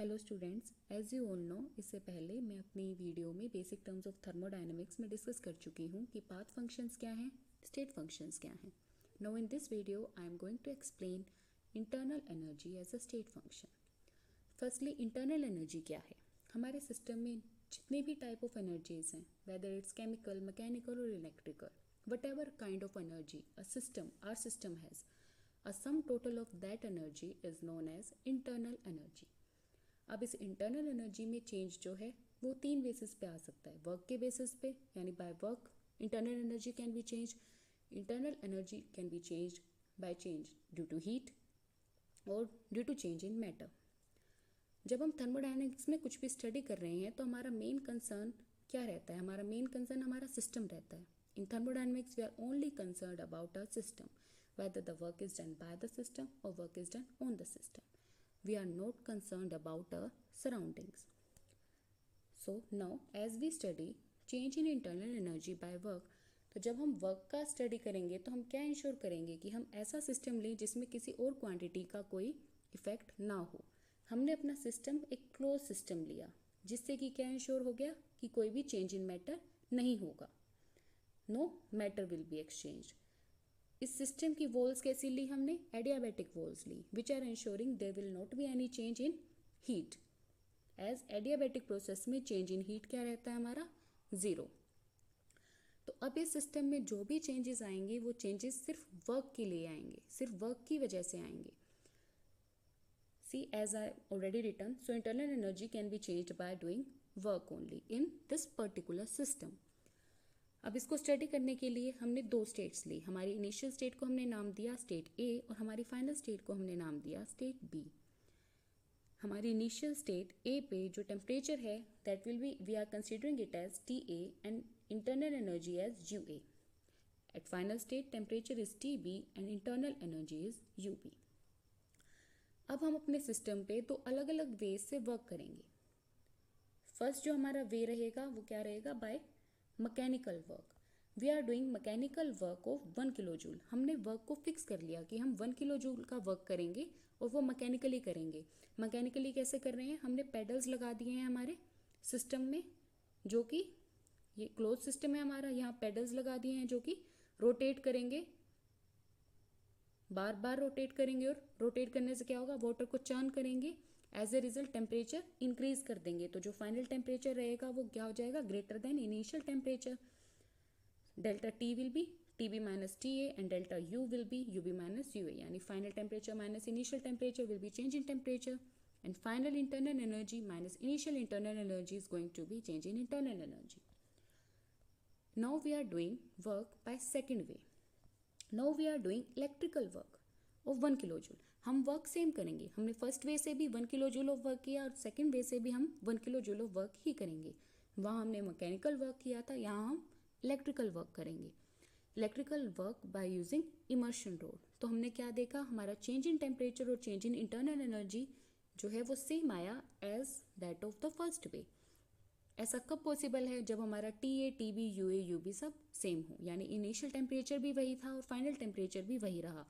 Hello students, as you all know इससे पहले मैं अपनी वीडियो में बेसिक टर्म्स ऑफ थर्मोडायनेमिक्स में डिस्कस कर चुकी हूँ कि पाथ फंक्शंस क्या हैं, स्टेट फंक्शंस क्या हैं. Now in this video I am going to explain internal energy as a state function. Firstly internal energy क्या है. हमारे सिस्टम में जितने भी टाइप ऑफ एनर्जीज हैं, वेदर इट्स केमिकल, मैकेनिकल और electrical, whatever kind of energy our system has, a sum total of that energy is known as internal energy. अब इस इंटरनल एनर्जी में चेंज जो है वो तीन बेसिस पे आ सकता है. वर्क के बेसिस पे, यानी by work internal energy can be change. Internal energy can be change by change due to heat और due to change in matter. जब हम थर्मोडायनेमिक्स में कुछ भी स्टडी कर रहे हैं तो हमारा मेन कंसर्न क्या रहता है. हमारा मेन कंसर्न हमारा सिस्टम रहता है. इन thermodynamics we are only concerned about our system, whether the work is done by the system or work is done on the system. We are not concerned about our surroundings. So now as we study change in internal energy by work, तो जब हम work का study करेंगे तो हम क्या ensure करेंगे कि हम ऐसा सिस्टम लें जिसमें किसी और क्वांटिटी का कोई इफेक्ट ना हो. हमने अपना सिस्टम एक क्लोज सिस्टम लिया जिससे कि क्या इंश्योर हो गया कि कोई भी चेंज इन मैटर नहीं होगा. No matter will be exchange. इस सिस्टम की वॉल्स कैसी ली हमने, एडियाबैटिक वॉल्स ली, which are insuring there will not be any change in heat. As adiabatic process में चेंज इन हीट क्या रहता है हमारा, ज़ीरो. तो अब इस सिस्टम में जो भी चेंजेस आएंगे वो चेंजेस सिर्फ वर्क के लिए आएंगे, सिर्फ वर्क की वजह से आएंगे. See as I already written, so internal energy can be changed by doing work only in this particular system. अब इसको स्टडी करने के लिए हमने दो स्टेट्स ली. हमारी इनिशियल स्टेट को हमने नाम दिया स्टेट ए और हमारी फाइनल स्टेट को हमने नाम दिया स्टेट बी. हमारी इनिशियल स्टेट ए पे जो टेम्परेचर है that will be, we are considering it as T A and internal energy as U A. At final state temperature is T B and internal energy is U B. अब हम अपने system पे दो अलग अलग veg से work करेंगे. First जो हमारा वे रहेगा वो क्या रहेगा, by mechanical work. We are doing mechanical work of 1 kilo joule. हमने वर्क को फिक्स कर लिया कि हम 1 किलो जूल का वर्क करेंगे और वो मैकेनिकली करेंगे. मैकेनिकली कैसे कर रहे हैं, हमने पेडल्स लगा दिए हैं हमारे सिस्टम में, जो कि ये क्लोज सिस्टम है हमारा. यहाँ पेडल्स लगा दिए हैं जो कि रोटेट करेंगे, बार बार रोटेट करेंगे और रोटेट करने से क्या होगा, वाटर को चर्न करेंगे. As a result temperature increase कर देंगे. तो जो फाइनल टेम्परेचर रहेगा वो क्या हो जाएगा, greater than initial temperature. Delta T will be T B minus T A and delta U will be U B minus U A. यानी final temperature minus initial temperature will be change in temperature and final internal energy minus initial internal energy is going to be change in internal energy. Now we are doing work by second way. Now we are doing electrical work of 1 kilo joule. हम work same करेंगे. हमने first way से भी 1 kilo joule of work किया और second वे से भी हम 1 किलो जूल ऑफ वर्क ही करेंगे. वहाँ हमने मैकेनिकल वर्क किया था, यहाँ हम इलेक्ट्रिकल वर्क करेंगे. Electrical work by using immersion rod. तो हमने क्या देखा, हमारा चेंज इन टेम्परेचर और चेंज इन इंटरनल एनर्जी जो है वो सेम आया as that of the first way. ऐसा कब पॉसिबल है, जब हमारा T A T B U A U B सब सेम हो. यानी इनिशियल टेम्परेचर भी वही था और फाइनल टेम्परेचर भी वही रहा.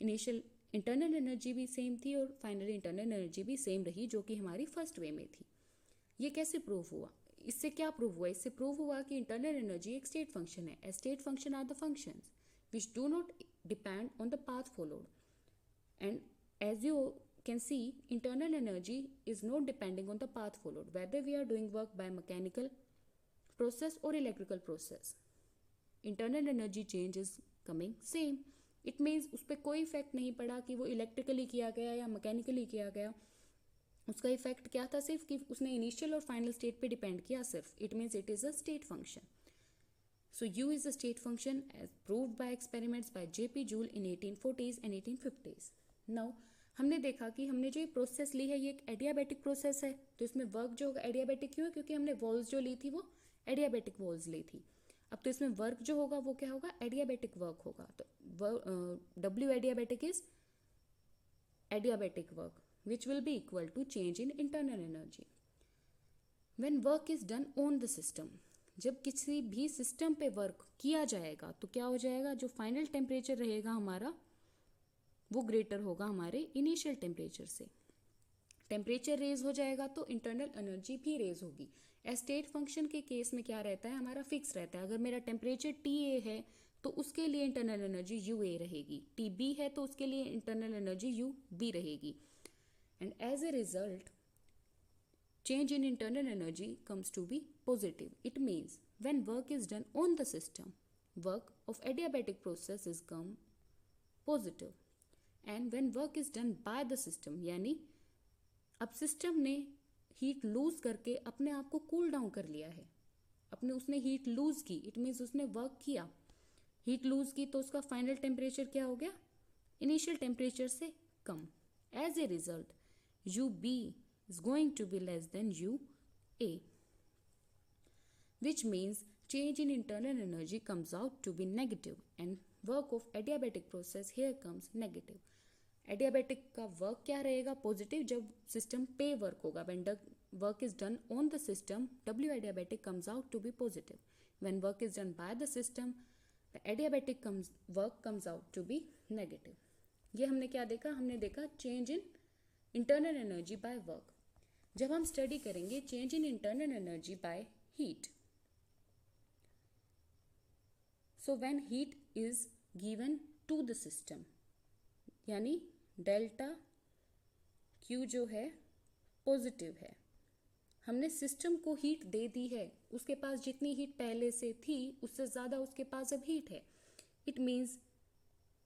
इनिशियल इंटरनल एनर्जी भी सेम थी और फाइनल इंटरनल एनर्जी भी सेम रही जो कि हमारी फर्स्ट वे में थी. ये कैसे प्रूव हुआ, इससे क्या प्रूव हुआ, इससे प्रूव हुआ कि इंटरनल एनर्जी एक स्टेट फंक्शन है. State function are the functions which do not depend on the path followed. And as you can see, internal energy is not depending on the path followed, whether we are doing work by mechanical process or electrical process. Internal energy change is coming same. It means उस पर कोई effect नहीं पड़ा कि वो electrically किया गया या मैकेनिकली किया गया. उसका इफेक्ट क्या था, सिर्फ कि उसने इनिशियल और फाइनल स्टेट पे डिपेंड किया सिर्फ. It means it is a state function. So U is a state function as proved by experiments by J.P. Joule in 1840s and 1850s. Now हमने देखा कि हमने जो ये प्रोसेस ली है ये एक एडियाबैटिक प्रोसेस है. तो इसमें वर्क जो होगा एडियाबैटिक क्यों है, क्योंकि हमने वॉल्स जो ली थी वो एडियाबैटिक वॉल्स ली थी. अब तो इसमें वर्क जो होगा वो क्या होगा, एडियाबैटिक वर्क होगा. तो W adiabatic is adiabatic work which will be equal to change in internal energy. When work is done on the system, जब किसी भी सिस्टम पे वर्क किया जाएगा तो क्या हो जाएगा, जो फाइनल टेम्परेचर रहेगा हमारा वो ग्रेटर होगा हमारे इनिशियल टेम्परेचर से. टेम्परेचर रेज हो जाएगा तो इंटरनल एनर्जी भी रेज होगी। स्टेट फंक्शन के केस में क्या रहता है, हमारा फिक्स रहता है। अगर मेरा टेम्परेचर TA है तो उसके लिए इंटरनल एनर्जी UA रहेगी, TB है तो उसके लिए इंटरनल एनर्जी UB रहेगी। And as a result change in internal energy comes to be positive. It means when work is done on the system, work of adiabatic process is come positive. And when work is done by the system, यानी अब system ने heat loose करके अपने आप को cool down कर लिया है, उसने हीट लूज की, इट मीन्स उसने वर्क किया, हीट लूज की तो उसका फाइनल टेम्परेचर क्या हो गया, इनिशियल टेम्परेचर से कम। As a result UB is going to be less than UA, which means change in internal energy comes out to be negative and work of adiabatic process here comes negative. Adiabatic का work क्या रहेगा, positive, जब system पे work होगा। when the work is done on the system, W adiabatic comes out to be positive. when work is done by the system, the adiabatic work comes out to be negative. ये हमने क्या देखा, हमने देखा change in internal energy by work. जब हम study करेंगे change in internal energy by heat, so when heat is given to the system, यानी डेल्टा Q जो है पॉजिटिव है, हमने सिस्टम को हीट दे दी है, उसके पास जितनी हीट पहले से थी उससे ज़्यादा उसके पास अब हीट है। It means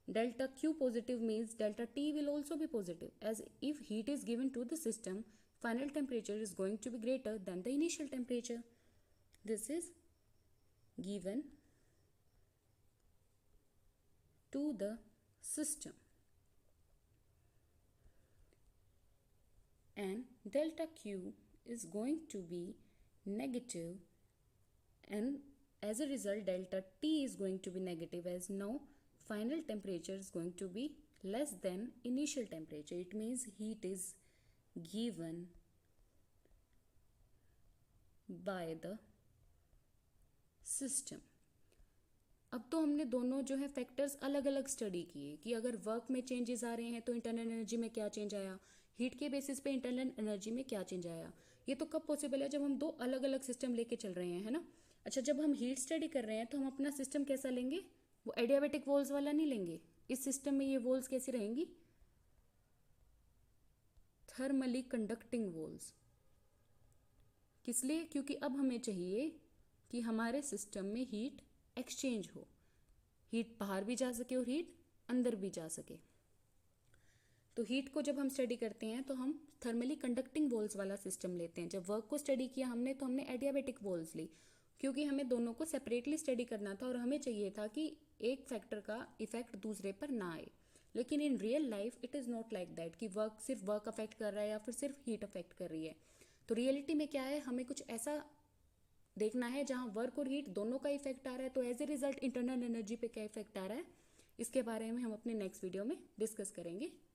delta Q positive means delta T will also be positive, as if heat is given to the system, final temperature is going to be greater than the initial temperature. This is given to the system, and delta Q is going to be negative, and as a result delta T is going to be negative, as now final temperature is going to be less than initial temperature. It means heat is given by the system. अब तो हमने दोनों जो है factors अलग अलग study किए कि अगर वर्क में चेंजेस आ रहे हैं तो इंटरनल एनर्जी में क्या चेंज आया, हीट के बेसिस पे इंटरनल एनर्जी में क्या चेंज आया। ये तो कब पॉसिबल है, जब हम दो अलग अलग सिस्टम लेके चल रहे हैं, है ना। अच्छा, जब हम हीट स्टडी कर रहे हैं तो हम अपना सिस्टम कैसा लेंगे, वो एडियाबेटिक वॉल्स वाला नहीं लेंगे। इस सिस्टम में ये वॉल्स कैसी रहेंगी, थर्मली कंडक्टिंग वॉल्स। किस लिए, क्योंकि अब हमें चाहिए कि हमारे सिस्टम में हीट एक्सचेंज हो, हीट बाहर भी जा सके और हीट अंदर भी जा सके। तो हीट को जब हम स्टडी करते हैं तो हम थर्मली कंडक्टिंग वॉल्स वाला सिस्टम लेते हैं। जब वर्क को स्टडी किया हमने तो हमने एडियाबेटिक वॉल्स ली, क्योंकि हमें दोनों को सेपरेटली स्टडी करना था और हमें चाहिए था कि एक फैक्टर का इफेक्ट दूसरे पर ना आए। लेकिन in real life it is not like that कि वर्क सिर्फ वर्क अफेक्ट कर रहा है या फिर सिर्फ हीट अफेक्ट कर रही है। तो रियलिटी में क्या है, हमें कुछ ऐसा देखना है जहाँ वर्क और हीट दोनों का इफेक्ट आ रहा है। तो as a result internal energy पे क्या इफेक्ट आ रहा है, इसके बारे में हम अपने नेक्स्ट वीडियो में डिस्कस करेंगे।